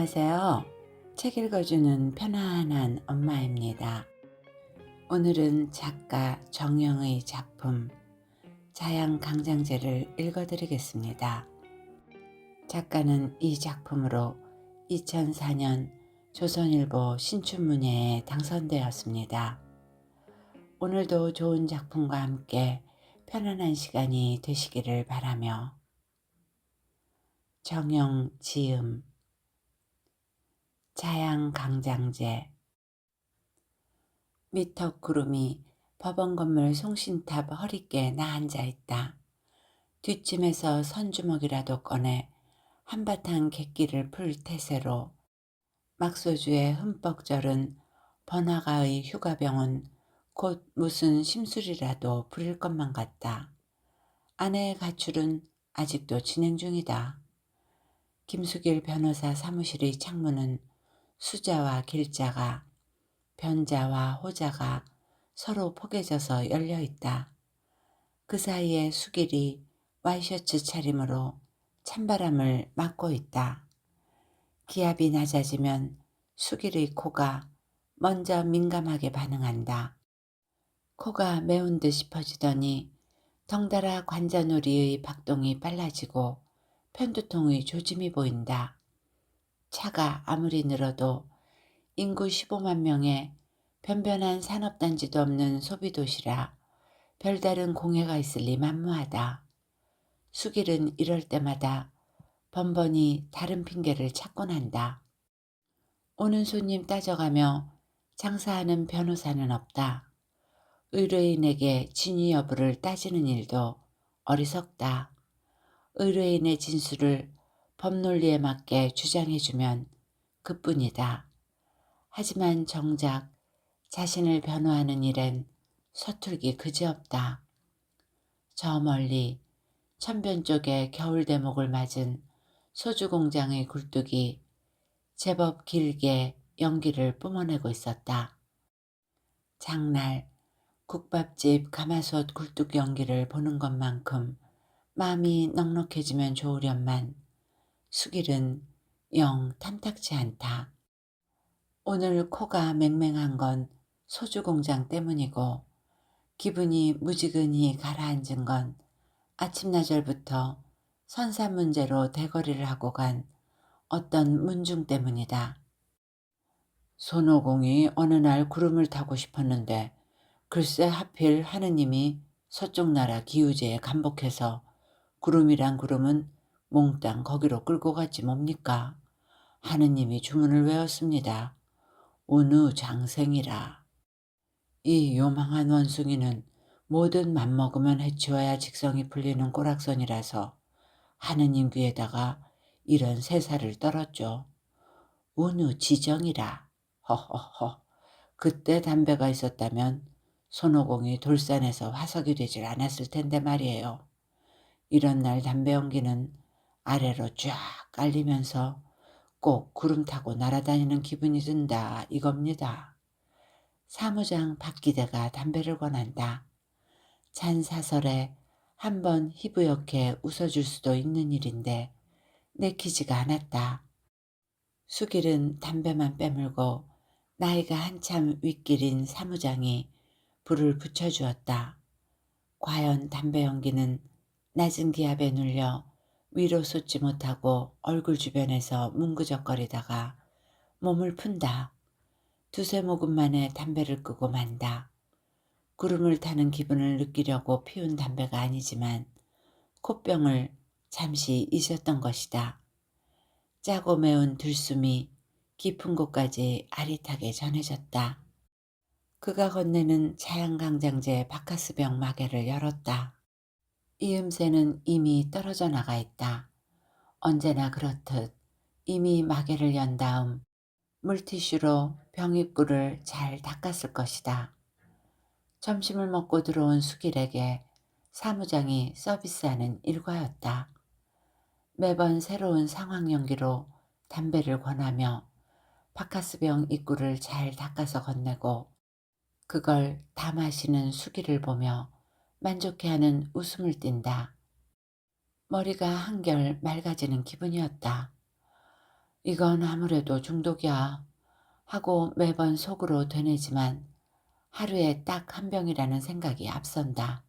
안녕하세요. 책 읽어주는 편안한 엄마입니다. 오늘은 작가 정영의 작품 자양강장제를 읽어드리겠습니다. 작가는 이 작품으로 2004년 조선일보 신춘문예에 당선되었습니다. 오늘도 좋은 작품과 함께 편안한 시간이 되시기를 바라며 정영 지음 자양강장제. 미터 구름이 법원 건물 송신탑 허리께 나앉아 있다. 뒷짐에서 선주먹이라도 꺼내 한바탕 객기를 풀 태세로 막소주에 흠뻑 절은 번화가의 휴가병은 곧 무슨 심술이라도 부릴 것만 같다. 아내의 가출은 아직도 진행 중이다. 김수길 변호사 사무실의 창문은 수자와 길자가, 변자와 호자가 서로 포개져서 열려 있다. 그 사이에 수길이 와이셔츠 차림으로 찬바람을 맞고 있다. 기압이 낮아지면 수길의 코가 먼저 민감하게 반응한다. 코가 매운 듯 싶어지더니 덩달아 관자놀이의 박동이 빨라지고 편두통의 조짐이 보인다. 차가 아무리 늘어도 인구 15만 명의 변변한 산업단지도 없는 소비도시라 별다른 공해가 있을 리 만무하다. 수길은 이럴 때마다 번번이 다른 핑계를 찾곤 한다. 오는 손님 따져가며 장사하는 변호사는 없다. 의뢰인에게 진위 여부를 따지는 일도 어리석다. 의뢰인의 진술을 법논리에 맞게 주장해주면 그뿐이다. 하지만 정작 자신을 변호하는 일엔 서툴기 그지없다. 저 멀리 천변 쪽에 겨울 대목을 맞은 소주 공장의 굴뚝이 제법 길게 연기를 뿜어내고 있었다. 장날 국밥집 가마솥 굴뚝 연기를 보는 것만큼 마음이 넉넉해지면 좋으련만 수길은 영 탐탁치 않다. 오늘 코가 맹맹한 건 소주 공장 때문이고 기분이 무지근히 가라앉은 건 아침나절부터 선산 문제로 대거리를 하고 간 어떤 문중 때문이다. 손오공이 어느 날 구름을 타고 싶었는데 글쎄 하필 하느님이 서쪽 나라 기우제에 감복해서 구름이란 구름은 몽땅 거기로 끌고 갔지 뭡니까? 하느님이 주문을 외웠습니다. 운우 장생이라. 이 요망한 원숭이는 뭐든 맘먹으면 해치워야 직성이 풀리는 꼬락선이라서 하느님 귀에다가 이런 세사를 떨었죠. 운우 지정이라. 허허허. 그때 담배가 있었다면 손오공이 돌산에서 화석이 되질 않았을 텐데 말이에요. 이런 날 담배 연기는 아래로 쫙 깔리면서 꼭 구름 타고 날아다니는 기분이 든다 이겁니다. 사무장 박기대가 담배를 권한다. 잔사설에 한번 희부옇게 웃어줄 수도 있는 일인데 내키지가 않았다. 수길은 담배만 빼물고 나이가 한참 윗길인 사무장이 불을 붙여주었다. 과연 담배 연기는 낮은 기압에 눌려 위로 솟지 못하고 얼굴 주변에서 뭉그적거리다가 몸을 푼다. 두세 모금 만에 담배를 끄고 만다. 구름을 타는 기분을 느끼려고 피운 담배가 아니지만 콧병을 잠시 잊었던 것이다. 짜고 매운 들숨이 깊은 곳까지 아릿하게 전해졌다. 그가 건네는 자양강장제 바카스병 마개를 열었다. 이음새는 이미 떨어져 나가 있다. 언제나 그렇듯 이미 마개를 연 다음 물티슈로 병 입구를 잘 닦았을 것이다. 점심을 먹고 들어온 수길에게 사무장이 서비스하는 일과였다. 매번 새로운 상황 연기로 담배를 권하며 바카스병 입구를 잘 닦아서 건네고 그걸 다 마시는 수길을 보며 만족해하는 웃음을 띈다. 머리가 한결 맑아지는 기분이었다. 이건 아무래도 중독이야 하고 매번 속으로 되뇌지만 하루에 딱 한 병이라는 생각이 앞선다.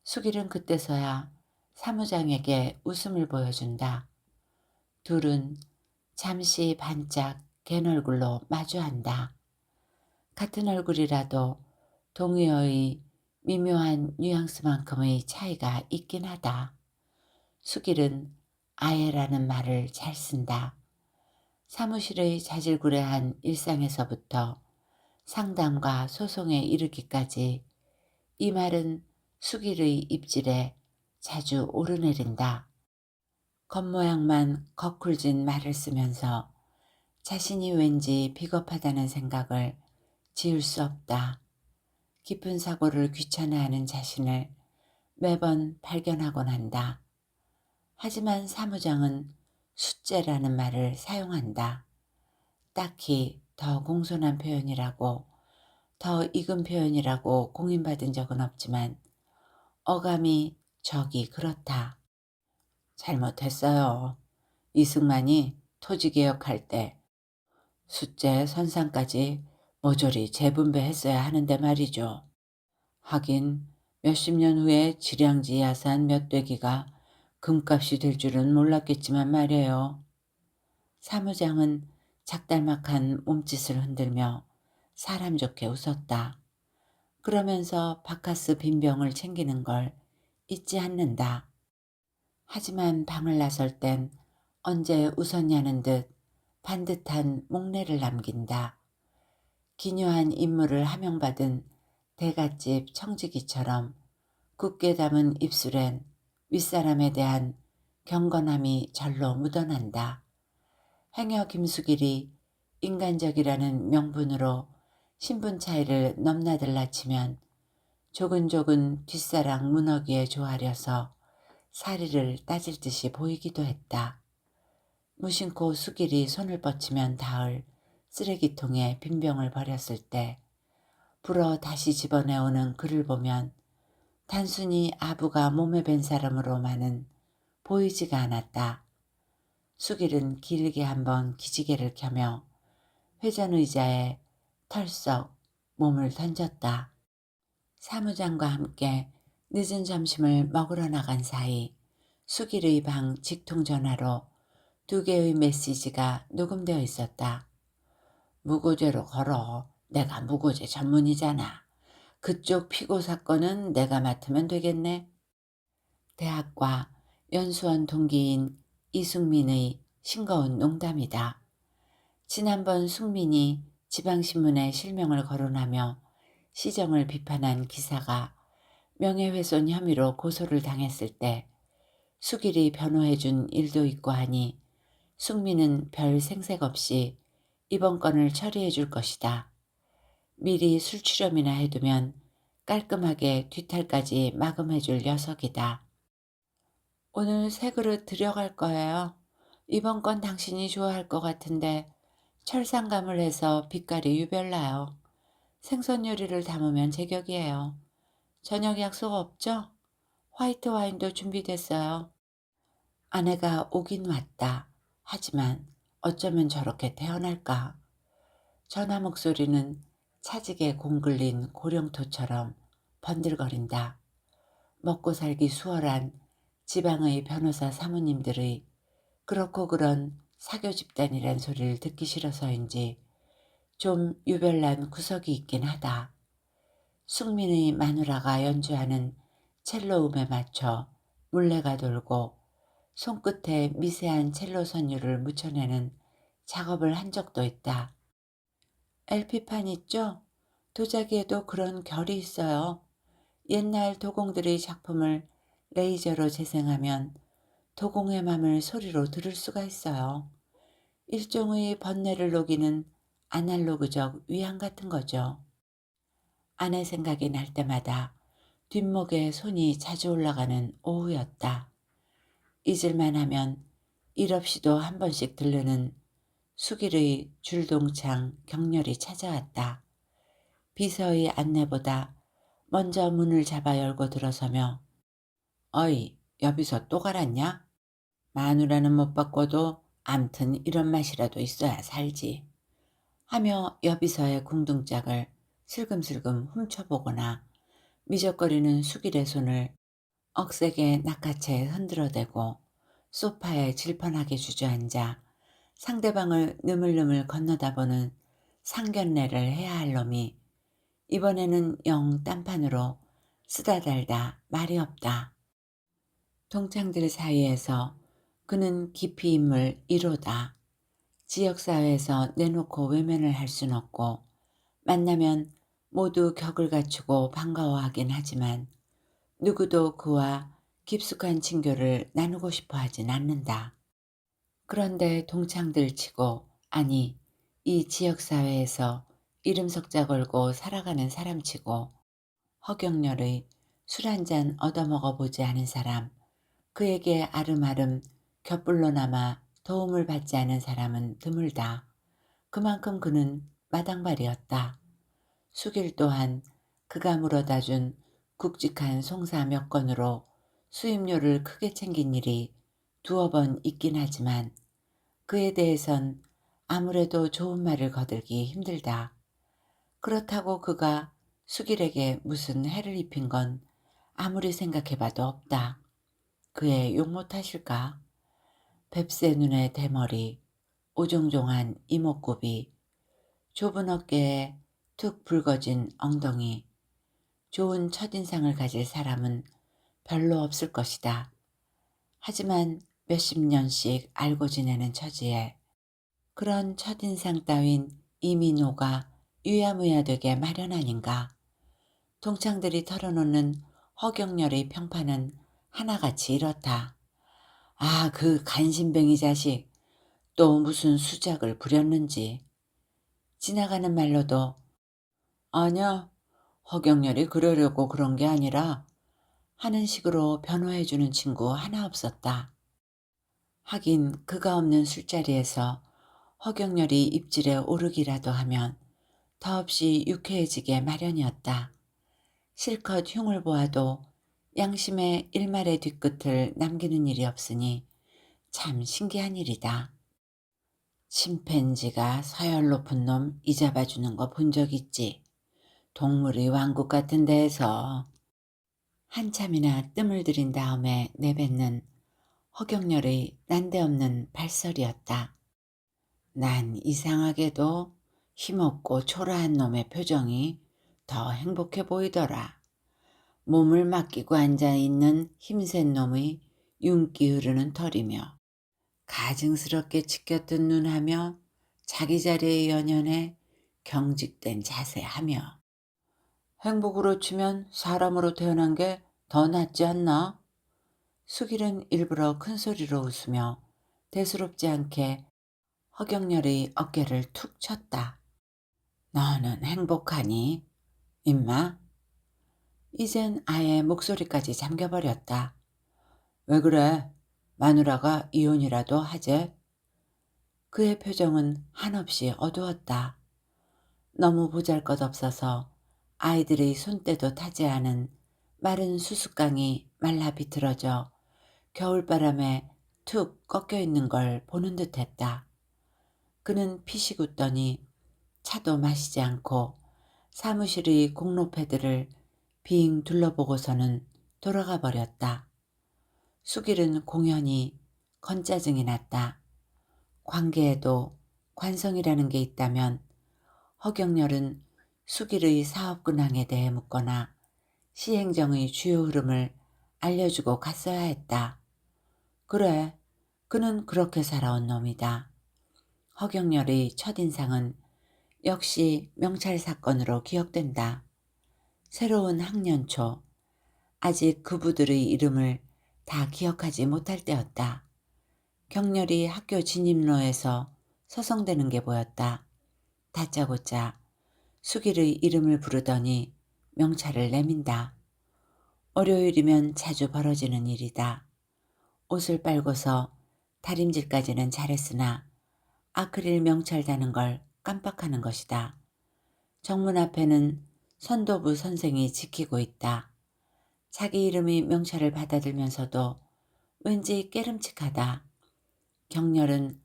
수길은 그때서야 사무장에게 웃음을 보여준다. 둘은 잠시 반짝 갠 얼굴로 마주한다. 같은 얼굴이라도 동의어의 미묘한 뉘앙스만큼의 차이가 있긴 하다. 수길은 아예라는 말을 잘 쓴다. 사무실의 자질구레한 일상에서부터 상담과 소송에 이르기까지 이 말은 수길의 입질에 자주 오르내린다. 겉모양만 거쿨진 말을 쓰면서 자신이 왠지 비겁하다는 생각을 지울 수 없다. 깊은 사고를 귀찮아하는 자신을 매번 발견하곤 한다. 하지만 사무장은 숫죄라는 말을 사용한다. 딱히 더 공손한 표현이라고, 더 익은 표현이라고 공인받은 적은 없지만 어감이 적이 그렇다. 잘못했어요. 이승만이 토지개혁할 때 숫제 선상까지 모조리 재분배했어야 하는데 말이죠. 하긴 몇십 년 후에 지량지 야산 몇 되기가 금값이 될 줄은 몰랐겠지만 말이에요. 사무장은 작달막한 몸짓을 흔들며 사람 좋게 웃었다. 그러면서 바카스 빈병을 챙기는 걸 잊지 않는다. 하지만 방을 나설 땐 언제 웃었냐는 듯 반듯한 목례를 남긴다. 기묘한 인물을 하명받은 대갓집 청지기처럼 굳게 담은 입술엔 윗사람에 대한 경건함이 절로 묻어난다. 행여 김수길이 인간적이라는 명분으로 신분 차이를 넘나들라 치면 조근조근 뒷사랑 문어기에 조아려서 사리를 따질 듯이 보이기도 했다. 무심코 수길이 손을 뻗치면 닿을 쓰레기통에 빈병을 버렸을 때 불어 다시 집어내오는 그를 보면 단순히 아부가 몸에 밴 사람으로만은 보이지가 않았다. 수길은 길게 한번 기지개를 켜며 회전 의자에 털썩 몸을 던졌다. 사무장과 함께 늦은 점심을 먹으러 나간 사이 수길의 방 직통전화로 2개의 메시지가 녹음되어 있었다. 무고죄로 걸어. 내가 무고죄 전문이잖아. 그쪽 피고 사건은 내가 맡으면 되겠네. 대학과 연수원 동기인 이숙민의 싱거운 농담이다. 지난번 숙민이 지방신문에 실명을 거론하며 시정을 비판한 기사가 명예훼손 혐의로 고소를 당했을 때 수길이 변호해준 일도 있고 하니 숙민은 별 생색 없이 이번 건을 처리해 줄 것이다. 미리 술취렴이나 해두면 깔끔하게 뒤탈까지 마금해 줄 녀석이다. 오늘 새 그릇 들여갈 거예요. 이번 건 당신이 좋아할 것 같은데 철상감을 해서 빛깔이 유별나요. 생선 요리를 담으면 제격이에요. 저녁 약속 없죠? 화이트 와인도 준비됐어요. 아내가 오긴 왔다. 하지만 어쩌면 저렇게 태어날까? 전화 목소리는 차직에 공글린 고령토처럼 번들거린다. 먹고 살기 수월한 지방의 변호사 사모님들의 그렇고 그런 사교 집단이란 소리를 듣기 싫어서인지 좀 유별난 구석이 있긴 하다. 숙민의 마누라가 연주하는 첼로음에 맞춰 물레가 돌고 손끝에 미세한 첼로 선율을 묻혀내는 작업을 한 적도 있다. LP판 있죠? 도자기에도 그런 결이 있어요. 옛날 도공들의 작품을 레이저로 재생하면 도공의 맘을 소리로 들을 수가 있어요. 일종의 번뇌를 녹이는 아날로그적 위안 같은 거죠. 아내 생각이 날 때마다 뒷목에 손이 자주 올라가는 오후였다. 잊을만 하면 일 없이도 한 번씩 들르는 수길의 줄동창 격렬히 찾아왔다. 비서의 안내보다 먼저 문을 잡아 열고 들어서며 어이, 여비서 또 갈았냐? 마누라는 못 바꿔도 암튼 이런 맛이라도 있어야 살지 하며 여비서의 궁둥짝을 슬금슬금 훔쳐보거나 미적거리는 수길의 손을 억세게 낚아채 흔들어대고 소파에 질펀하게 주저앉아 상대방을 느물느물 건너다보는 상견례를 해야 할 놈이 이번에는 영 딴판으로 쓰다달다 말이 없다. 동창들 사이에서 그는 깊이 인물 1호다. 지역사회에서 내놓고 외면을 할 순 없고 만나면 모두 격을 갖추고 반가워하긴 하지만 누구도 그와 깊숙한 친교를 나누고 싶어 하진 않는다. 그런데 동창들 치고 아니 이 지역사회에서 이름 석자 걸고 살아가는 사람 치고 허경렬의 술 한 잔 얻어먹어 보지 않은 사람 그에게 아름아름 곁불로나마 도움을 받지 않은 사람은 드물다. 그만큼 그는 마당발이었다. 수길 또한 그가 물어다 준 굵직한 송사 몇 건으로 수입료를 크게 챙긴 일이 두어 번 있긴 하지만 그에 대해선 아무래도 좋은 말을 거들기 힘들다. 그렇다고 그가 수길에게 무슨 해를 입힌 건 아무리 생각해봐도 없다. 그의 욕 못하실까? 뱁새 눈의 대머리, 오종종한 이목구비, 좁은 어깨에 툭 붉어진 엉덩이, 좋은 첫인상을 가질 사람은 별로 없을 것이다. 하지만 몇십 년씩 알고 지내는 처지에 그런 첫인상 따윈 이미 녹아 유야무야 되게 마련 아닌가. 동창들이 털어놓는 허경렬의 평판은 하나같이 이렇다. 아, 그 간신뱅이 자식 또 무슨 수작을 부렸는지. 지나가는 말로도 아냐, 허경렬이 그러려고 그런 게 아니라 하는 식으로 변호해주는 친구 하나 없었다. 하긴 그가 없는 술자리에서 허경렬이 입질에 오르기라도 하면 더없이 유쾌해지게 마련이었다. 실컷 흉을 보아도 양심의 일말의 뒤끝을 남기는 일이 없으니 참 신기한 일이다. 침팬지가 서열 높은 놈 이잡아주는 거 본 적 있지? 동물의 왕국 같은 데에서. 한참이나 뜸을 들인 다음에 내뱉는 허경렬의 난데없는 발설이었다. 난 이상하게도 힘없고 초라한 놈의 표정이 더 행복해 보이더라. 몸을 맡기고 앉아있는 힘센 놈의 윤기 흐르는 털이며 가증스럽게 치켜뜬 눈하며 자기 자리에 연연해 경직된 자세하며 행복으로 치면 사람으로 태어난 게 더 낫지 않나? 수길은 일부러 큰 소리로 웃으며 대수롭지 않게 허경렬의 어깨를 툭 쳤다. 너는 행복하니? 임마? 이젠 아예 목소리까지 잠겨버렸다. 왜 그래? 마누라가 이혼이라도 하재? 그의 표정은 한없이 어두웠다. 너무 보잘것없어서 아이들의 손때도 타지 않은 마른 수수깡이 말라 비틀어져 겨울바람에 툭 꺾여 있는 걸 보는 듯했다. 그는 피식 웃더니 차도 마시지 않고 사무실의 공로패들을 빙 둘러보고서는 돌아가 버렸다. 수길은 공연히 건짜증이 났다. 관계에도 관성이라는 게 있다면 허경렬은 수길의 사업 근황에 대해 묻거나 시행정의 주요 흐름을 알려주고 갔어야 했다. 그래, 그는 그렇게 살아온 놈이다. 허경렬의 첫인상은 역시 명찰 사건으로 기억된다. 새로운 학년 초, 아직 그부들의 이름을 다 기억하지 못할 때였다. 경렬이 학교 진입로에서 서성대는 게 보였다. 다짜고짜 수길의 이름을 부르더니 명찰을 내민다. 월요일이면 자주 벌어지는 일이다. 옷을 빨고서 다림질까지는 잘했으나 아크릴 명찰 다는 걸 깜빡하는 것이다. 정문 앞에는 선도부 선생이 지키고 있다. 자기 이름의 명찰을 받아들면서도 왠지 깨름칙하다. 경렬은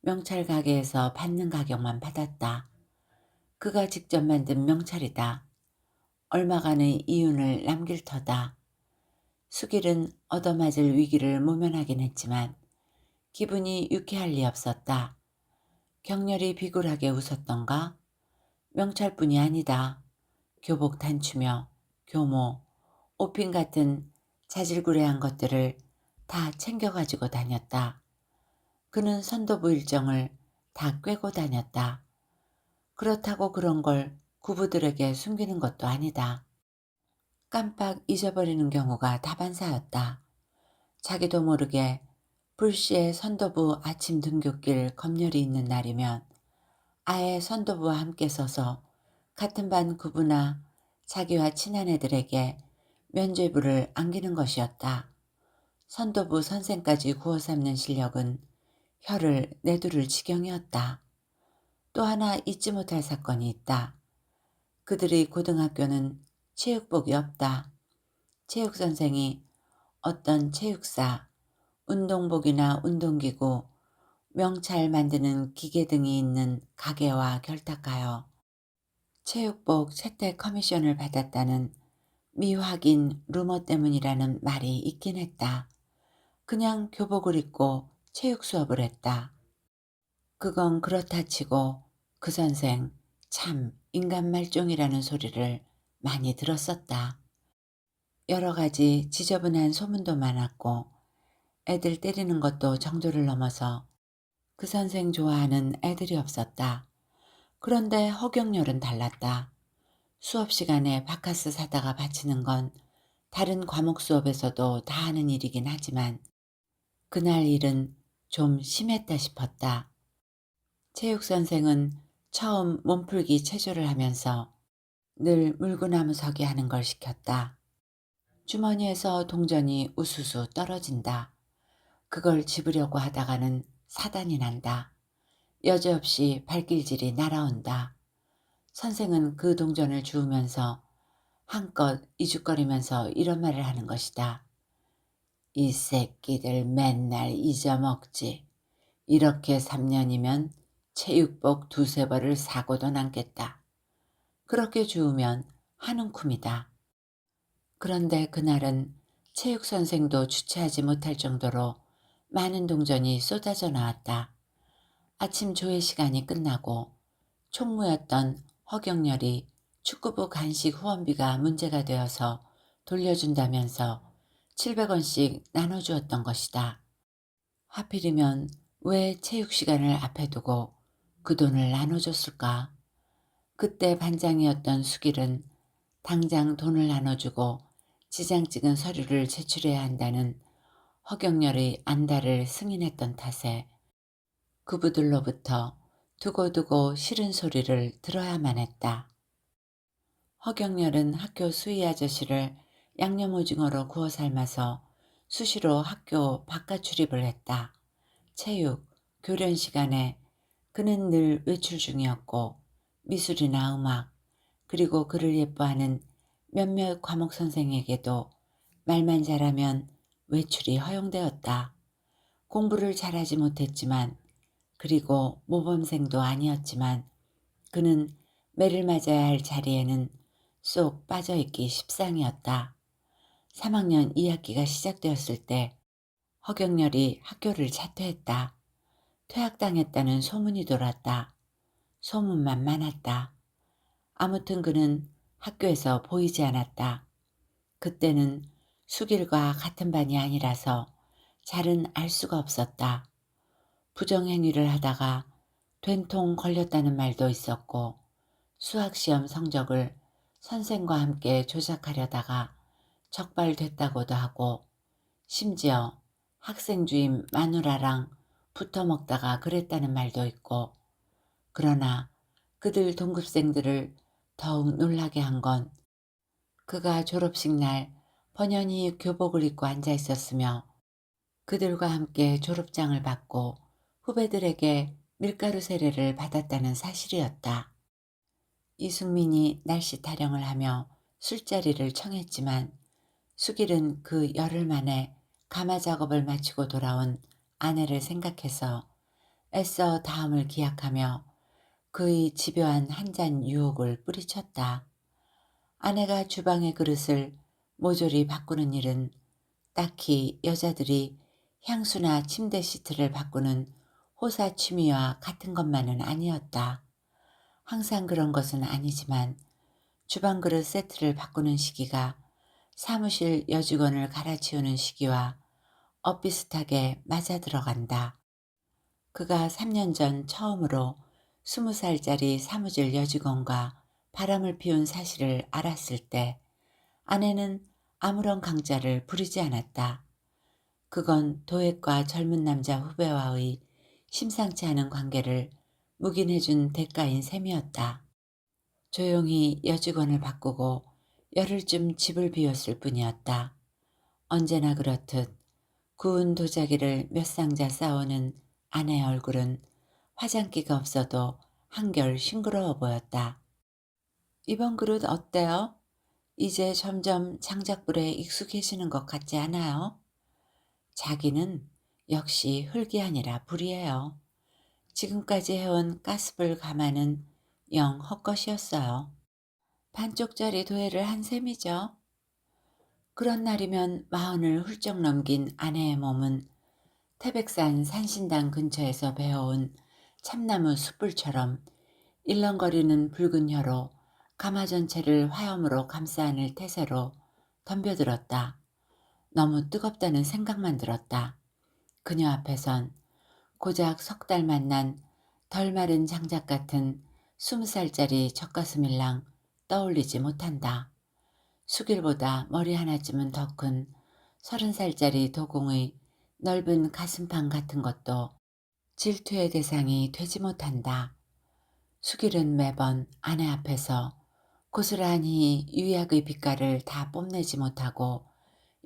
명찰 가게에서 받는 가격만 받았다. 그가 직접 만든 명찰이다. 얼마간의 이윤을 남길 터다. 수길은 얻어맞을 위기를 모면하긴 했지만 기분이 유쾌할 리 없었다. 격렬히 비굴하게 웃었던가? 명찰뿐이 아니다. 교복 단추며 교모, 옷핀 같은 자질구레한 것들을 다 챙겨가지고 다녔다. 그는 선도부 일정을 다 꿰고 다녔다. 그렇다고 그런 걸 구부들에게 숨기는 것도 아니다. 깜빡 잊어버리는 경우가 다반사였다. 자기도 모르게 불시에 선도부 아침 등굣길 검열이 있는 날이면 아예 선도부와 함께 서서 같은 반 구부나 자기와 친한 애들에게 면죄부를 안기는 것이었다. 선도부 선생까지 구워 삶는 실력은 혀를 내두를 지경이었다. 또 하나 잊지 못할 사건이 있다. 그들의 고등학교는 체육복이 없다. 체육선생이 어떤 체육사, 운동복이나 운동기구, 명찰 만드는 기계 등이 있는 가게와 결탁하여 체육복 채택 커미션을 받았다는 미확인 루머 때문이라는 말이 있긴 했다. 그냥 교복을 입고 체육 수업을 했다. 그건 그렇다 치고 그 선생 참 인간 말종이라는 소리를 많이 들었었다. 여러 가지 지저분한 소문도 많았고 애들 때리는 것도 정도를 넘어서 그 선생 좋아하는 애들이 없었다. 그런데 허경열은 달랐다. 수업 시간에 바카스 사다가 바치는 건 다른 과목 수업에서도 다 하는 일이긴 하지만 그날 일은 좀 심했다 싶었다. 체육 선생은 처음 몸풀기 체조를 하면서 늘 물구나무 서기 하는 걸 시켰다. 주머니에서 동전이 우수수 떨어진다. 그걸 집으려고 하다가는 사단이 난다. 여지없이 발길질이 날아온다. 선생은 그 동전을 주우면서 한껏 이죽거리면서 이런 말을 하는 것이다. 이 새끼들 맨날 잊어먹지. 이렇게 3년이면 체육복 두세 벌을 사고도 남겠다. 그렇게 주우면 한 움큼이다. 그런데 그날은 체육 선생도 주체하지 못할 정도로 많은 동전이 쏟아져 나왔다. 아침 조회 시간이 끝나고 총무였던 허경열이 축구부 간식 후원비가 문제가 되어서 돌려준다면서 700원씩 나눠주었던 것이다. 하필이면 왜 체육 시간을 앞에 두고 그 돈을 나눠줬을까? 그때 반장이었던 수길은 당장 돈을 나눠주고 지장 찍은 서류를 제출해야 한다는 허경열의 안달을 승인했던 탓에 그부들로부터 두고두고 싫은 소리를 들어야만 했다. 허경열은 학교 수희 아저씨를 양념 오징어로 구워 삶아서 수시로 학교 바깥 출입을 했다. 체육, 교련 시간에 그는 늘 외출 중이었고 미술이나 음악, 그리고 그를 예뻐하는 몇몇 과목 선생에게도 말만 잘하면 외출이 허용되었다. 공부를 잘하지 못했지만 그리고 모범생도 아니었지만 그는 매를 맞아야 할 자리에는 쏙 빠져있기 십상이었다. 3학년 2학기가 시작되었을 때 허경열이 학교를 자퇴했다. 퇴학당했다는 소문이 돌았다. 소문만 많았다. 아무튼 그는 학교에서 보이지 않았다. 그때는 수길과 같은 반이 아니라서 잘은 알 수가 없었다. 부정행위를 하다가 된통 걸렸다는 말도 있었고 수학시험 성적을 선생과 함께 조작하려다가 적발됐다고도 하고 심지어 학생 주임 마누라랑 붙어 먹다가 그랬다는 말도 있고 그러나 그들 동급생들을 더욱 놀라게 한 건 그가 졸업식 날 번연히 교복을 입고 앉아 있었으며 그들과 함께 졸업장을 받고 후배들에게 밀가루 세례를 받았다는 사실이었다. 이승민이 날씨 타령을 하며 술자리를 청했지만 수길은 그 열흘 만에 가마 작업을 마치고 돌아온 아내를 생각해서 애써 다음을 기약하며 그의 집요한 한 잔 유혹을 뿌리쳤다. 아내가 주방의 그릇을 모조리 바꾸는 일은 딱히 여자들이 향수나 침대 시트를 바꾸는 호사 취미와 같은 것만은 아니었다. 항상 그런 것은 아니지만 주방 그릇 세트를 바꾸는 시기가 사무실 여직원을 갈아치우는 시기와 엇비슷하게 맞아 들어간다. 그가 3년 전 처음으로 20살짜리 사무실 여직원과 바람을 피운 사실을 알았을 때 아내는 아무런 강짜를 부리지 않았다. 그건 도액과 젊은 남자 후배와의 심상치 않은 관계를 묵인해준 대가인 셈이었다. 조용히 여직원을 바꾸고 열흘쯤 집을 비웠을 뿐이었다. 언제나 그렇듯 구운 도자기를 몇 상자 쌓아오는 아내의 얼굴은 화장기가 없어도 한결 싱그러워 보였다. 이번 그릇 어때요? 이제 점점 장작불에 익숙해지는 것 같지 않아요? 자기는 역시 흙이 아니라 불이에요. 지금까지 해온 가스불 가마는 영 헛것이었어요. 반쪽짜리 도예를 한 셈이죠. 그런 날이면 마흔을 훌쩍 넘긴 아내의 몸은 태백산 산신당 근처에서 베어온 참나무 숯불처럼 일렁거리는 붉은 혀로 가마 전체를 화염으로 감싸 안을 태세로 덤벼들었다. 너무 뜨겁다는 생각만 들었다. 그녀 앞에선 고작 석 달 만난 덜 마른 장작 같은 20살짜리 젖가슴일랑 떠올리지 못한다. 수길보다 머리 하나쯤은 더 큰 30살짜리 도공의 넓은 가슴판 같은 것도 질투의 대상이 되지 못한다. 수길은 매번 아내 앞에서 고스란히 유약의 빛깔을 다 뽐내지 못하고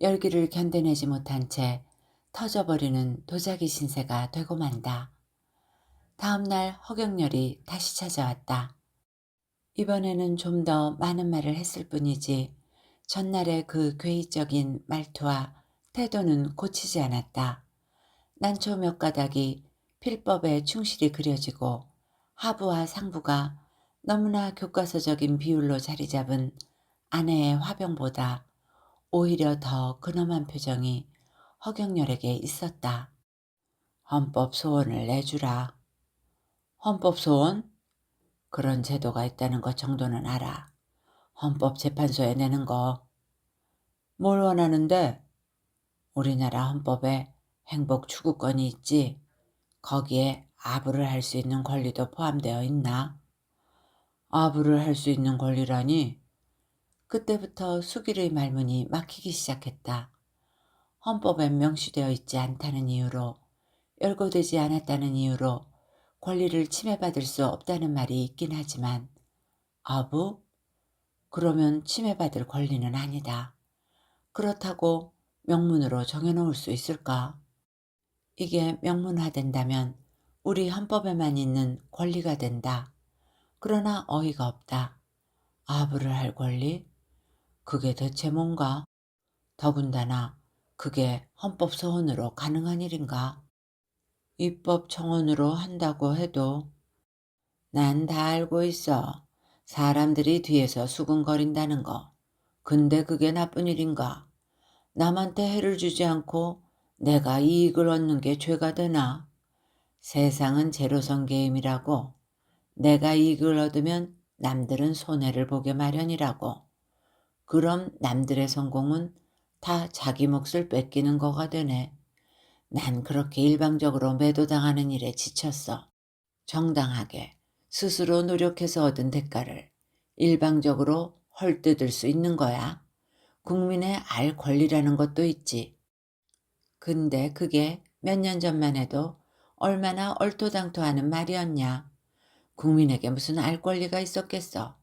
열기를 견뎌내지 못한 채 터져버리는 도자기 신세가 되고 만다. 다음 날 허경열이 다시 찾아왔다. 이번에는 좀 더 많은 말을 했을 뿐이지 전날의 그 괴이적인 말투와 태도는 고치지 않았다. 난초 몇 가닥이 필법에 충실히 그려지고 하부와 상부가 너무나 교과서적인 비율로 자리 잡은 아내의 화병보다 오히려 더 근엄한 표정이 허경열에게 있었다. 헌법 소원을 내주라. 헌법 소원? 그런 제도가 있다는 것 정도는 알아. 헌법재판소에 내는 거. 뭘 원하는데? 우리나라 헌법에 행복 추구권이 있지. 거기에 아부를 할 수 있는 권리도 포함되어 있나? 아부를 할 수 있는 권리라니? 그때부터 수길의 말문이 막히기 시작했다. 헌법에 명시되어 있지 않다는 이유로, 열거되지 않았다는 이유로 권리를 침해받을 수 없다는 말이 있긴 하지만 아부? 그러면 침해받을 권리는 아니다. 그렇다고 명문으로 정해놓을 수 있을까? 이게 명문화된다면 우리 헌법에만 있는 권리가 된다. 그러나 어이가 없다. 아부를 할 권리? 그게 대체 뭔가? 더군다나 그게 헌법 소원으로 가능한 일인가? 입법 청원으로 한다고 해도 난 다 알고 있어. 사람들이 뒤에서 수군거린다는 거. 근데 그게 나쁜 일인가? 남한테 해를 주지 않고 내가 이익을 얻는 게 죄가 되나? 세상은 제로섬 게임이라고. 내가 이익을 얻으면 남들은 손해를 보게 마련이라고. 그럼 남들의 성공은 다 자기 몫을 뺏기는 거가 되네. 난 그렇게 일방적으로 매도당하는 일에 지쳤어. 정당하게 스스로 노력해서 얻은 대가를 일방적으로 헐뜯을 수 있는 거야. 국민의 알 권리라는 것도 있지. 근데 그게 몇 년 전만 해도 얼마나 얼토당토하는 말이었냐. 국민에게 무슨 알 권리가 있었겠어.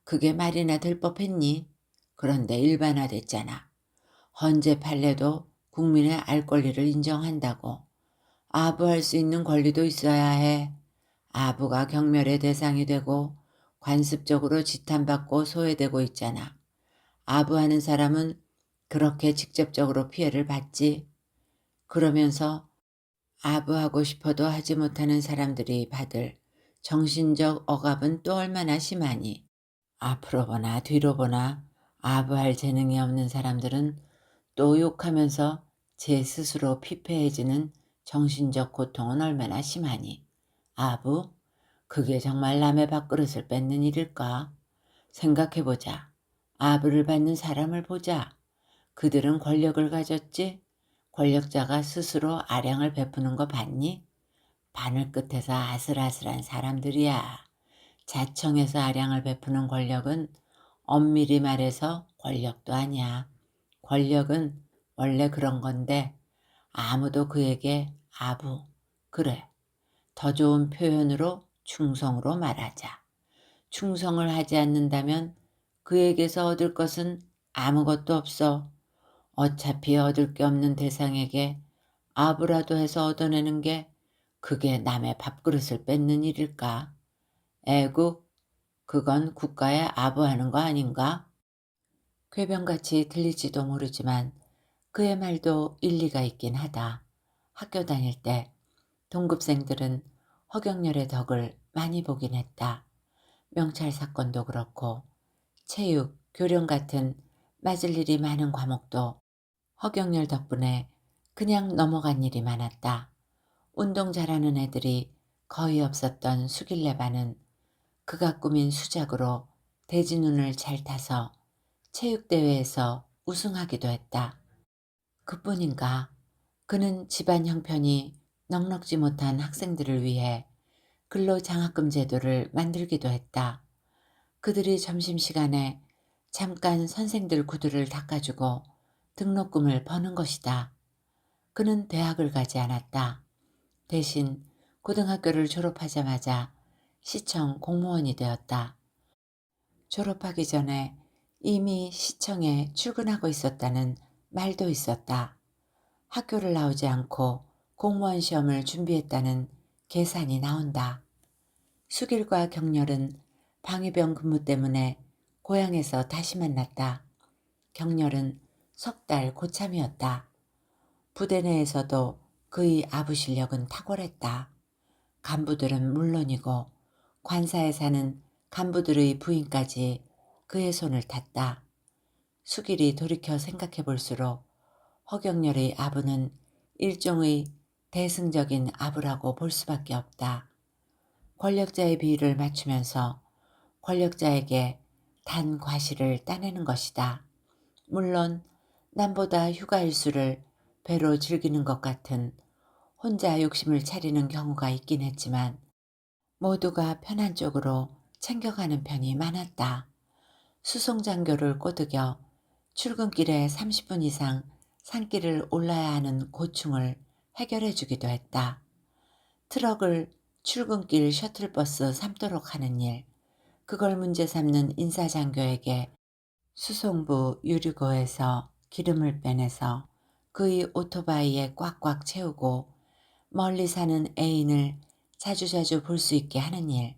그게 말이나 될 법했니? 그런데 일반화됐잖아. 헌재 판례도 국민의 알 권리를 인정한다고. 아부할 수 있는 권리도 있어야 해. 아부가 경멸의 대상이 되고 관습적으로 지탄받고 소외되고 있잖아. 아부하는 사람은 그렇게 직접적으로 피해를 받지. 그러면서 아부하고 싶어도 하지 못하는 사람들이 받을 정신적 억압은 또 얼마나 심하니. 앞으로 보나 뒤로 보나 아부할 재능이 없는 사람들은 또 욕하면서 제 스스로 피폐해지는 정신적 고통은 얼마나 심하니. 아부? 그게 정말 남의 밥그릇을 뺏는 일일까? 생각해보자. 아부를 받는 사람을 보자. 그들은 권력을 가졌지? 권력자가 스스로 아량을 베푸는 거 봤니? 바늘 끝에서 아슬아슬한 사람들이야. 자청해서 아량을 베푸는 권력은 엄밀히 말해서 권력도 아니야. 권력은 원래 그런 건데 아무도 그에게 아부, 그래, 더 좋은 표현으로 충성으로 말하자. 충성을 하지 않는다면 그에게서 얻을 것은 아무것도 없어. 어차피 얻을 게 없는 대상에게 아부라도 해서 얻어내는 게 그게 남의 밥그릇을 뺏는 일일까? 애국, 그건 국가에 아부하는 거 아닌가? 궤변같이 들릴지도 모르지만 그의 말도 일리가 있긴 하다. 학교 다닐 때 동급생들은 허경열의 덕을 많이 보긴 했다. 명찰 사건도 그렇고 체육, 교련 같은 맞을 일이 많은 과목도 허경열 덕분에 그냥 넘어간 일이 많았다. 운동 잘하는 애들이 거의 없었던 수길레반은 그가 꾸민 수작으로 대진운을 잘 타서 체육대회에서 우승하기도 했다. 그뿐인가 그는 집안 형편이 넉넉지 못한 학생들을 위해 근로장학금 제도를 만들기도 했다. 그들이 점심시간에 잠깐 선생들 구두를 닦아주고 등록금을 버는 것이다. 그는 대학을 가지 않았다. 대신 고등학교를 졸업하자마자 시청 공무원이 되었다. 졸업하기 전에 이미 시청에 출근하고 있었다는 말도 있었다. 학교를 나오지 않고 공무원 시험을 준비했다는 계산이 나온다. 수길과 경렬은 방위병 근무 때문에 고향에서 다시 만났다. 경렬은 석 달 고참이었다. 부대 내에서도 그의 아부 실력은 탁월했다. 간부들은 물론이고 관사에 사는 간부들의 부인까지 그의 손을 탔다. 수길이 돌이켜 생각해 볼수록 허경열의 아부는 일종의 대승적인 아부라고 볼 수밖에 없다. 권력자의 비위를 맞추면서 권력자에게 단 과실을 따내는 것이다. 물론 남보다 휴가 일수를 배로 즐기는 것 같은 혼자 욕심을 차리는 경우가 있긴 했지만 모두가 편한 쪽으로 챙겨가는 편이 많았다. 수송장교를 꼬드겨 출근길에 30분 이상 산길을 올라야 하는 고충을 해결해 주기도 했다. 트럭을 출근길 셔틀버스 삼도록 하는 일, 그걸 문제 삼는 인사장교에게 수송부 유류고에서 기름을 빼내서 그의 오토바이에 꽉꽉 채우고 멀리 사는 애인을 자주자주 볼 수 있게 하는 일,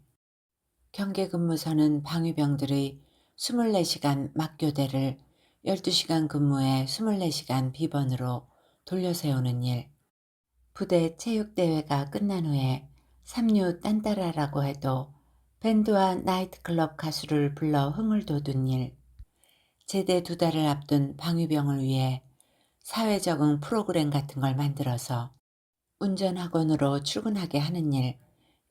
경계근무선은 방위병들의 24시간 막교대를 12시간 근무에 24시간 비번으로 돌려세우는 일, 부대 체육대회가 끝난 후에 삼류 딴따라라고 해도 밴드와 나이트클럽 가수를 불러 흥을 돋운 일, 제대 2달을 앞둔 방위병을 위해 사회적응 프로그램 같은 걸 만들어서 운전학원으로 출근하게 하는 일,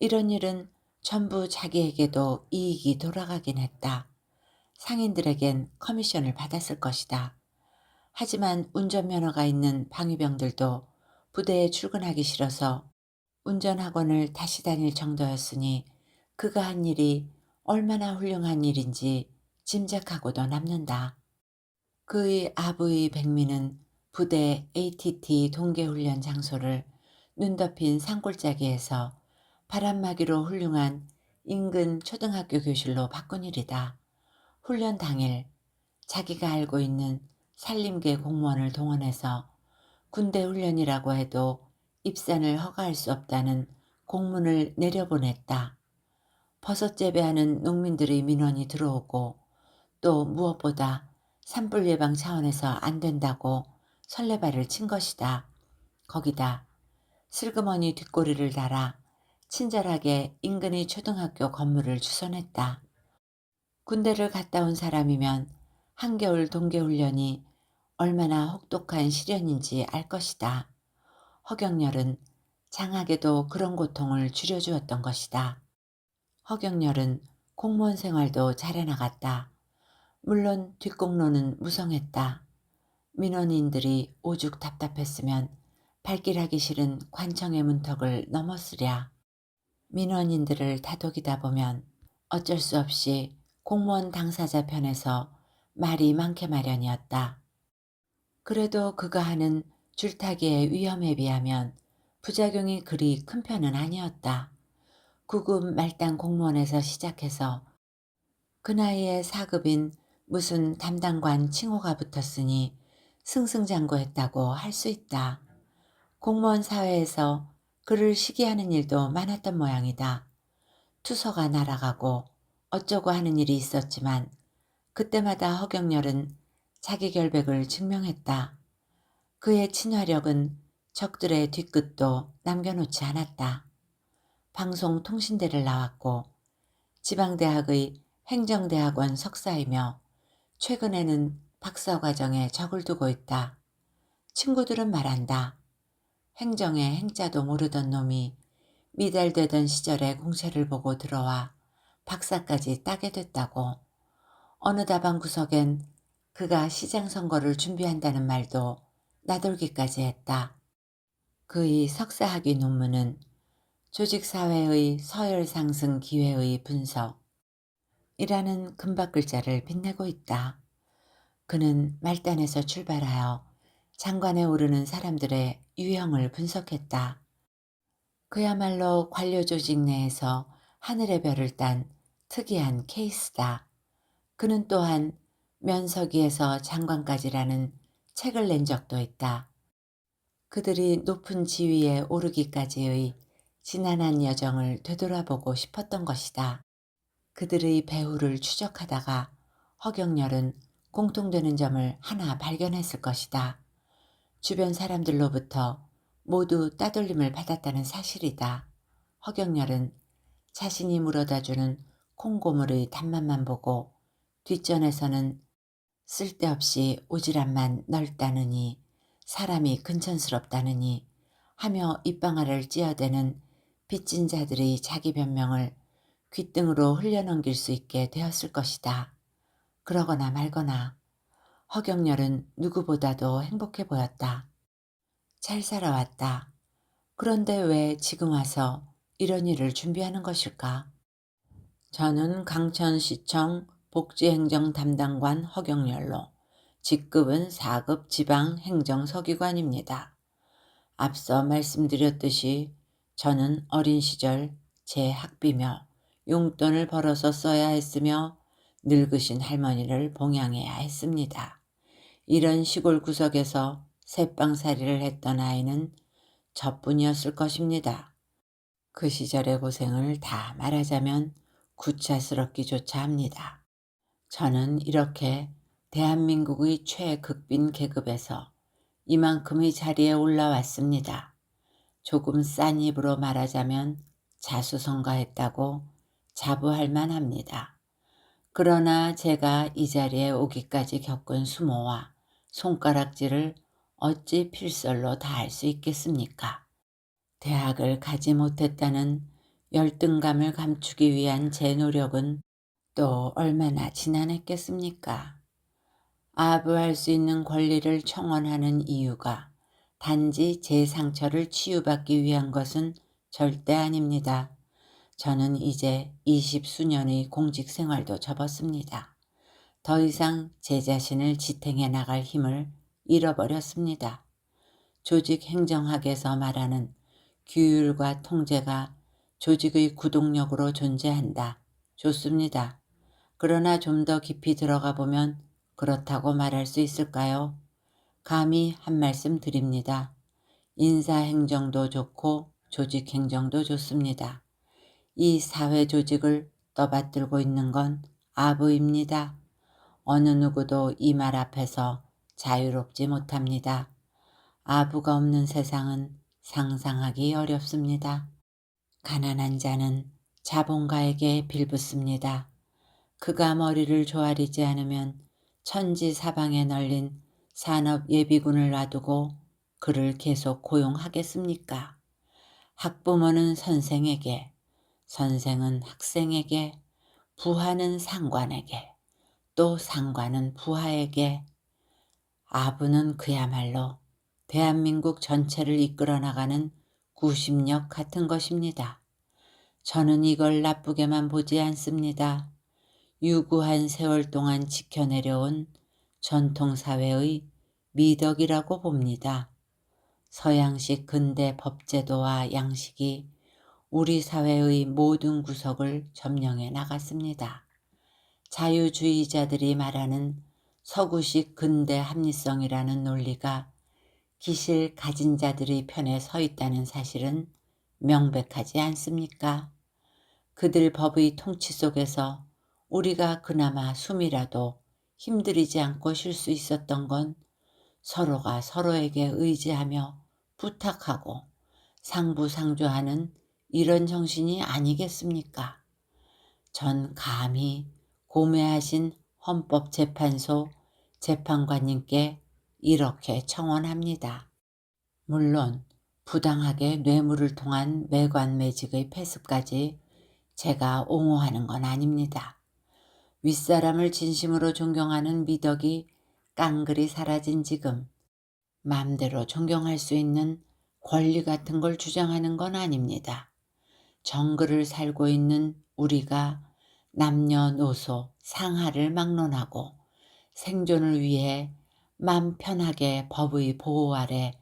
이런 일은 전부 자기에게도 이익이 돌아가긴 했다. 상인들에겐 커미션을 받았을 것이다. 하지만 운전면허가 있는 방위병들도 부대에 출근하기 싫어서 운전학원을 다시 다닐 정도였으니 그가 한 일이 얼마나 훌륭한 일인지 짐작하고도 남는다. 그의 아부의 백미는 부대 ATT 동계훈련 장소를 눈 덮인 산골짜기에서 바람막이로 훌륭한 인근 초등학교 교실로 바꾼 일이다. 훈련 당일 자기가 알고 있는 산림계 공무원을 동원해서 군대 훈련이라고 해도 입산을 허가할 수 없다는 공문을 내려보냈다. 버섯 재배하는 농민들의 민원이 들어오고 또 무엇보다 산불 예방 차원에서 안 된다고 설레발을 친 것이다. 거기다 슬그머니 뒷꼬리를 달아 친절하게 인근의 초등학교 건물을 주선했다. 군대를 갔다 온 사람이면 한겨울 동계훈련이 얼마나 혹독한 시련인지 알 것이다. 허경열은 장학에도 그런 고통을 줄여주었던 것이다. 허경열은 공무원 생활도 잘해나갔다. 물론 뒷공로는 무성했다. 민원인들이 오죽 답답했으면 발길하기 싫은 관청의 문턱을 넘었으랴. 민원인들을 다독이다 보면 어쩔 수 없이 공무원 당사자 편에서 말이 많게 마련이었다. 그래도 그가 하는 줄타기의 위험에 비하면 부작용이 그리 큰 편은 아니었다. 구급 말단 공무원에서 시작해서 그 나이에 4급인 무슨 담당관 칭호가 붙었으니 승승장구했다고 할 수 있다. 공무원 사회에서 그를 시기하는 일도 많았던 모양이다. 투서가 날아가고 어쩌고 하는 일이 있었지만 그때마다 허경열은 자기 결백을 증명했다. 그의 친화력은 적들의 뒤끝도 남겨놓지 않았다. 방송통신대를 나왔고 지방대학의 행정대학원 석사이며 최근에는 박사과정에 적을 두고 있다. 친구들은 말한다. 행정의 행자도 모르던 놈이 미달되던 시절에 공채를 보고 들어와 박사까지 따게 됐다고. 어느 다방 구석엔 그가 시장 선거를 준비한다는 말도 나돌기까지 했다. 그의 석사학위 논문은 조직사회의 서열 상승 기회의 분석이라는 금박 글자를 빛내고 있다. 그는 말단에서 출발하여 장관에 오르는 사람들의 유형을 분석했다. 그야말로 관료 조직 내에서 하늘의 별을 딴 특이한 케이스다. 그는 또한 면서기에서 장관까지라는 책을 낸 적도 있다. 그들이 높은 지위에 오르기까지의 지난한 여정을 되돌아보고 싶었던 것이다. 그들의 배후를 추적하다가 허경열은 공통되는 점을 하나 발견했을 것이다. 주변 사람들로부터 모두 따돌림을 받았다는 사실이다. 허경열은 자신이 물어다주는 콩고물의 단맛만 보고 뒷전에서는 쓸데없이 오지랖만 넓다느니 사람이 근천스럽다느니 하며 입방아를 찧어대는 빚진 자들의 자기 변명을 귓등으로 흘려넘길 수 있게 되었을 것이다. 그러거나 말거나 허경열은 누구보다도 행복해 보였다. 잘 살아왔다. 그런데 왜 지금 와서 이런 일을 준비하는 것일까? 저는 강천시청 복지행정 담당관 허경열로 직급은 4급 지방행정서기관입니다. 앞서 말씀드렸듯이 저는 어린 시절 제 학비며 용돈을 벌어서 써야 했으며 늙으신 할머니를 봉양해야 했습니다. 이런 시골 구석에서 새빵살이를 했던 아이는 저뿐이었을 것입니다. 그 시절의 고생을 다 말하자면 구차스럽기조차 합니다. 저는 이렇게 대한민국의 최극빈 계급에서 이만큼의 자리에 올라왔습니다. 조금 싼 입으로 말하자면 자수성가했다고 자부할 만합니다. 그러나 제가 이 자리에 오기까지 겪은 수모와 손가락질을 어찌 필설로 다 할 수 있겠습니까? 대학을 가지 못했다는 열등감을 감추기 위한 제 노력은 또 얼마나 지난했겠습니까? 아부할 수 있는 권리를 청원하는 이유가 단지 제 상처를 치유받기 위한 것은 절대 아닙니다. 저는 이제 20수년의 공직 생활도 접었습니다. 더 이상 제 자신을 지탱해 나갈 힘을 잃어버렸습니다. 조직 행정학에서 말하는 규율과 통제가 조직의 구동력으로 존재한다. 좋습니다. 그러나 좀 더 깊이 들어가 보면 그렇다고 말할 수 있을까요? 감히 한 말씀 드립니다. 인사행정도 좋고 조직행정도 좋습니다. 이 사회 조직을 떠받들고 있는 건 아부입니다. 어느 누구도 이 말 앞에서 자유롭지 못합니다. 아부가 없는 세상은 상상하기 어렵습니다. 가난한 자는 자본가에게 빌붙습니다. 그가 머리를 조아리지 않으면 천지사방에 널린 산업예비군을 놔두고 그를 계속 고용하겠습니까? 학부모는 선생에게, 선생은 학생에게, 부하는 상관에게, 또 상관은 부하에게, 아부는 그야말로 대한민국 전체를 이끌어 나가는 구심력 같은 것입니다. 저는 이걸 나쁘게만 보지 않습니다. 유구한 세월 동안 지켜내려온 전통사회의 미덕이라고 봅니다. 서양식 근대 법제도와 양식이 우리 사회의 모든 구석을 점령해 나갔습니다. 자유주의자들이 말하는 서구식 근대 합리성이라는 논리가 기실 가진 자들의 편에 서 있다는 사실은 명백하지 않습니까? 그들 법의 통치 속에서 우리가 그나마 숨이라도 힘들이지 않고 쉴 수 있었던 건 서로가 서로에게 의지하며 부탁하고 상부상조하는 이런 정신이 아니겠습니까? 전 감히 고매하신 헌법재판소 재판관님께 이렇게 청원합니다. 물론 부당하게 뇌물을 통한 매관매직의 폐습까지 제가 옹호하는 건 아닙니다. 윗사람을 진심으로 존경하는 미덕이 깡그리 사라진 지금 맘대로 존경할 수 있는 권리 같은 걸 주장하는 건 아닙니다. 정글을 살고 있는 우리가 남녀노소 상하를 막론하고 생존을 위해 맘 편하게 법의 보호 아래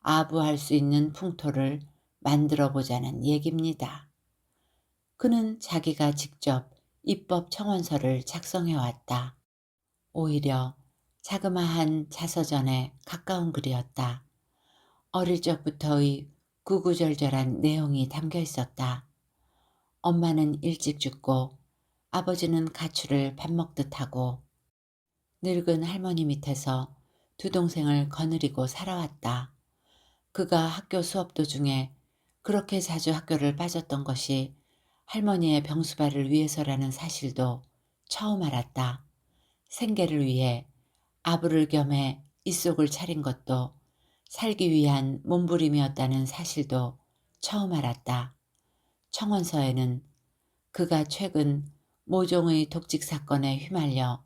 아부할 수 있는 풍토를 만들어 보자는 얘기입니다. 그는 자기가 직접 입법 청원서를 작성해 왔다. 오히려 자그마한 자서전에 가까운 글이었다. 어릴 적부터의 구구절절한 내용이 담겨 있었다. 엄마는 일찍 죽고 아버지는 가출을 밥 먹듯 하고 늙은 할머니 밑에서 두 동생을 거느리고 살아왔다. 그가 학교 수업 도중에 그렇게 자주 학교를 빠졌던 것이 할머니의 병수발을 위해서라는 사실도 처음 알았다. 생계를 위해 아부를 겸해 입속을 차린 것도 살기 위한 몸부림이었다는 사실도 처음 알았다. 청원서에는 그가 최근 모종의 독직 사건에 휘말려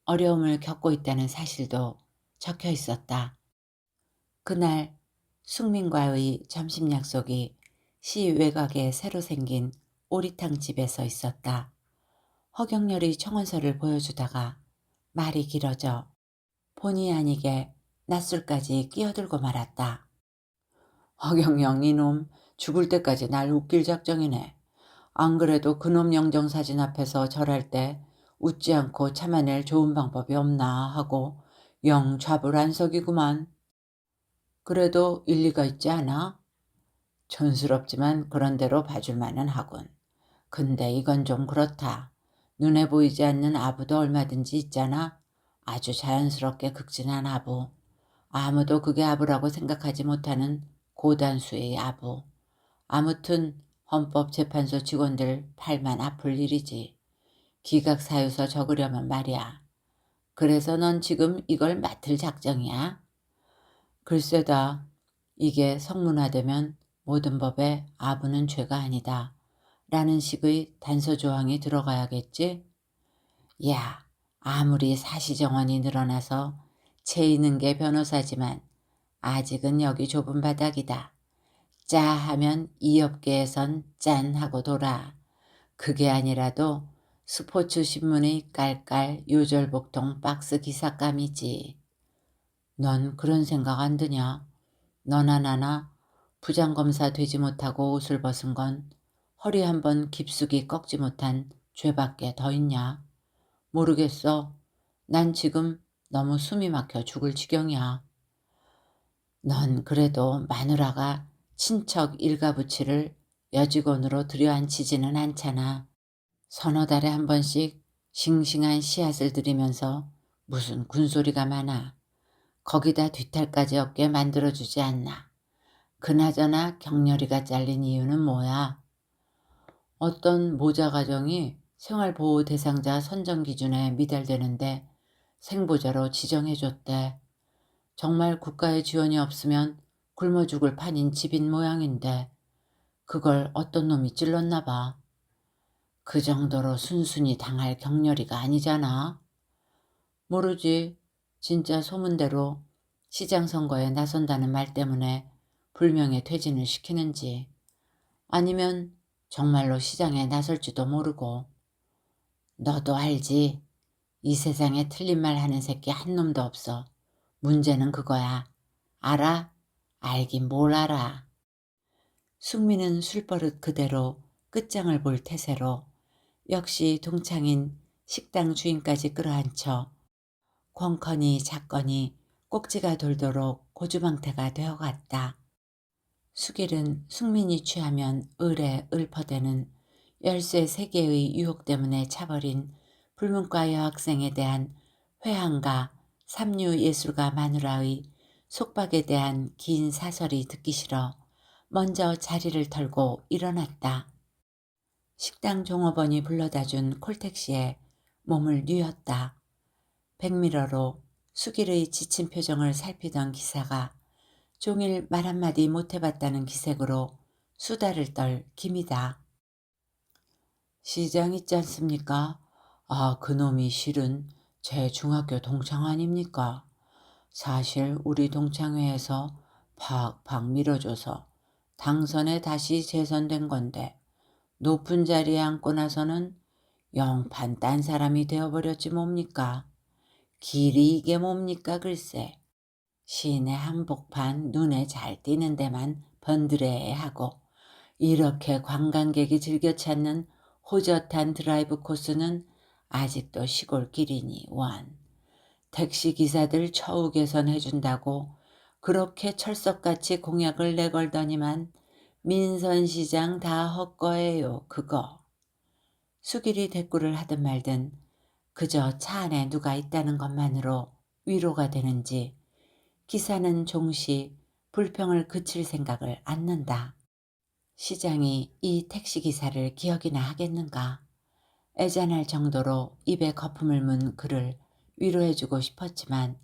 어려움을 겪고 있다는 사실도 적혀 있었다. 그날 숙민과의 점심 약속이 시 외곽에 새로 생긴 오리탕 집에서 있었다. 허경열이 청원서를 보여주다가 말이 길어져 본의 아니게 낯술까지 끼어들고 말았다. 허경영 이놈 죽을 때까지 날 웃길 작정이네. 안 그래도 그놈 영정사진 앞에서 절할 때 웃지 않고 참아낼 좋은 방법이 없나 하고 영 좌불안석이구만. 그래도 일리가 있지 않아? 촌스럽지만 그런 대로 봐줄만은 하군. 근데 이건 좀 그렇다. 눈에 보이지 않는 아부도 얼마든지 있잖아. 아주 자연스럽게 극진한 아부. 아무도 그게 아부라고 생각하지 못하는 고단수의 아부. 아무튼 헌법재판소 직원들 팔만 아플 일이지. 기각사유서 적으려면 말이야. 그래서 넌 지금 이걸 맡을 작정이야? 글쎄다. 이게 성문화되면 모든 법에 아부는 죄가 아니다. 라는 식의 단서조항이 들어가야겠지? 야, 아무리 사시정원이 늘어나서 채 있는 게 변호사지만 아직은 여기 좁은 바닥이다. 짜 하면 이 업계에선 짠 하고 돌아. 그게 아니라도 스포츠 신문의 깔깔 요절복통 박스 기사감이지. 넌 그런 생각 안 드냐? 너나 나나 부장검사 되지 못하고 옷을 벗은 건 허리 한번 깊숙이 꺾지 못한 죄밖에 더 있냐? 모르겠어. 난 지금 너무 숨이 막혀 죽을 지경이야. 넌 그래도 마누라가 친척 일가부치를 여직원으로 들여앉히지는 않잖아. 서너 달에 한 번씩 싱싱한 씨앗을 들이면서 무슨 군소리가 많아. 거기다 뒤탈까지 없게 만들어주지 않나. 그나저나 경렬이가 잘린 이유는 뭐야? 어떤 모자 가정이 생활보호 대상자 선정 기준에 미달되는데 생보자로 지정해줬대. 정말 국가의 지원이 없으면 굶어 죽을 판인 집인 모양인데 그걸 어떤 놈이 찔렀나 봐. 그 정도로 순순히 당할 경렬이가 아니잖아. 모르지. 진짜 소문대로 시장 선거에 나선다는 말 때문에 불명예 퇴진을 시키는지 아니면 정말로 시장에 나설지도 모르고. 너도 알지. 이 세상에 틀린 말 하는 새끼 한 놈도 없어. 문제는 그거야. 알아? 알긴 뭘 알아. 숙미는 술버릇 그대로 끝장을 볼 태세로 역시 동창인 식당 주인까지 끌어안쳐 권커니 작거니 꼭지가 돌도록 고주망태가 되어갔다. 숙일은 숙민이 취하면 을에 읊어대는 13개의 유혹 때문에 차버린 불문과 여학생에 대한 회한과 삼류예술가 마누라의 속박에 대한 긴 사설이 듣기 싫어 먼저 자리를 털고 일어났다. 식당 종업원이 불러다준 콜택시에 몸을 뉘었다. 백미러로 숙일의 지친 표정을 살피던 기사가 종일 말 한마디 못해봤다는 기색으로 수다를 떨 김이다. 시장 있지 않습니까? 아, 그놈이 실은 제 중학교 동창 아닙니까? 사실 우리 동창회에서 팍팍 밀어줘서 당선에 다시 재선된 건데 높은 자리에 앉고 나서는 영판 딴 사람이 되어버렸지 뭡니까? 길이 이게 뭡니까 글쎄. 시내 한복판 눈에 잘 띄는 데만 번드레하고 이렇게 관광객이 즐겨 찾는 호젓한 드라이브 코스는 아직도 시골길이니 원. 택시기사들 처우 개선해준다고 그렇게 철석같이 공약을 내걸더니만 민선시장 다 헛거예요 그거. 수길이 대꾸를 하든 말든 그저 차 안에 누가 있다는 것만으로 위로가 되는지 기사는 종시 불평을 그칠 생각을 않는다. 시장이 이 택시기사를 기억이나 하겠는가. 애잔할 정도로 입에 거품을 문 그를 위로해주고 싶었지만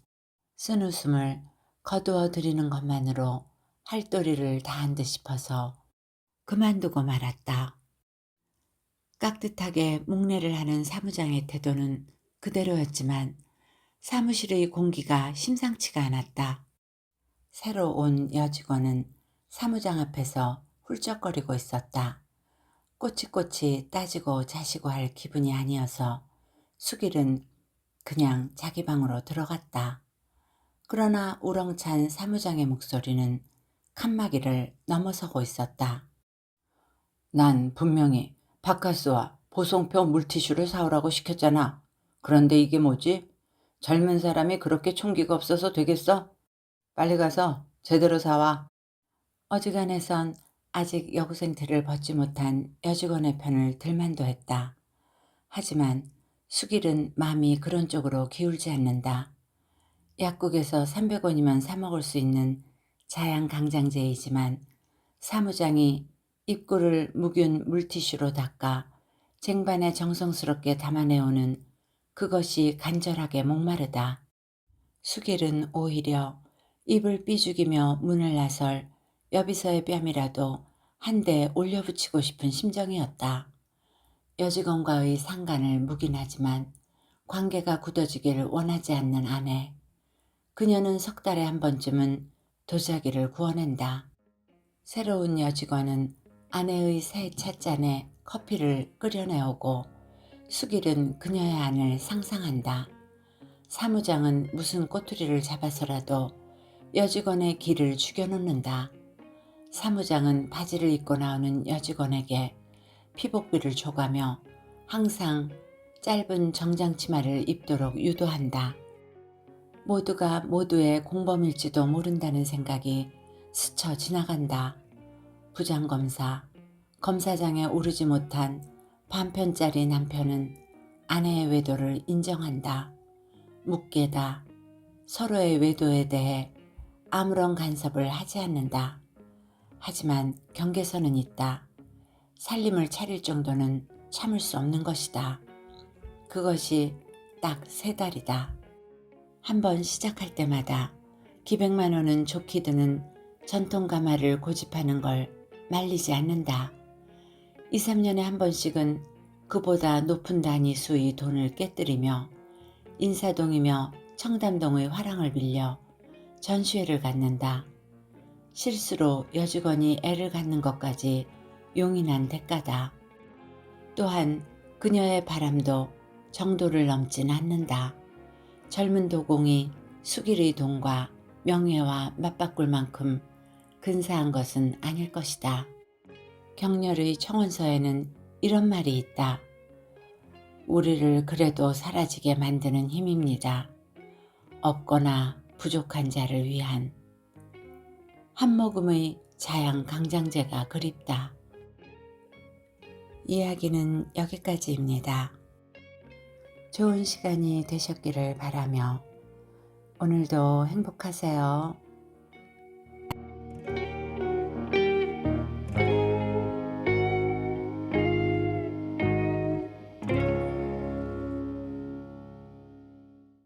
쓴웃음을 거두어 드리는 것만으로 할도리를 다한 듯 싶어서 그만두고 말았다. 깍듯하게 묵례를 하는 사무장의 태도는 그대로였지만 사무실의 공기가 심상치가 않았다. 새로 온 여직원은 사무장 앞에서 훌쩍거리고 있었다. 꼬치꼬치 따지고 자시고 할 기분이 아니어서 숙일은 그냥 자기 방으로 들어갔다. 그러나 우렁찬 사무장의 목소리는 칸막이를 넘어서고 있었다. 난 분명히 바카스와 보송표 물티슈를 사오라고 시켰잖아. 그런데 이게 뭐지? 젊은 사람이 그렇게 총기가 없어서 되겠어? 빨리 가서 제대로 사와. 어지간해선 아직 여고생태를 벗지 못한 여직원의 편을 들만도 했다. 하지만 숙일은 마음이 그런 쪽으로 기울지 않는다. 약국에서 300원이면 사 먹을 수 있는 자양강장제이지만 사무장이 입구를 묵은 물티슈로 닦아 쟁반에 정성스럽게 담아내오는 그것이 간절하게 목마르다. 숙일은 오히려 입을 삐죽이며 문을 나설 여비서의 뺨이라도 한 대 올려붙이고 싶은 심정이었다. 여직원과의 상간을 묵인하지만 관계가 굳어지길 원하지 않는 아내. 그녀는 석 달에 한 번쯤은 도자기를 구워낸다. 새로운 여직원은 아내의 새 찻잔에 커피를 끓여내오고 숙일은 그녀의 안을 상상한다. 사무장은 무슨 꼬투리를 잡아서라도 여직원의 길을 죽여놓는다. 사무장은 바지를 입고 나오는 여직원에게 피복비를 줘가며 항상 짧은 정장치마를 입도록 유도한다. 모두가 모두의 공범일지도 모른다는 생각이 스쳐 지나간다. 부장검사, 검사장에 오르지 못한 반편짜리 남편은 아내의 외도를 인정한다. 묻게다. 서로의 외도에 대해 아무런 간섭을 하지 않는다. 하지만 경계선은 있다. 살림을 차릴 정도는 참을 수 없는 것이다. 그것이 딱 3달이다. 한 번 시작할 때마다 기백만 원은 좋게 드는 전통 가마를 고집하는 걸 말리지 않는다. 2, 3년에 한 번씩은 그보다 높은 단위 수의 돈을 깨뜨리며 인사동이며 청담동의 화랑을 빌려 전시회를 갖는다. 실수로 여직원이 애를 갖는 것까지 용인한 대가다. 또한 그녀의 바람도 정도를 넘진 않는다. 젊은 도공이 수길의 돈과 명예와 맞바꿀 만큼 근사한 것은 아닐 것이다. 경렬의 청원서에는 이런 말이 있다. 우리를 그래도 사라지게 만드는 힘입니다. 없거나 부족한 자를 위한. 한 모금의 자양강장제가 그립다. 이야기는 여기까지입니다. 좋은 시간이 되셨기를 바라며 오늘도 행복하세요.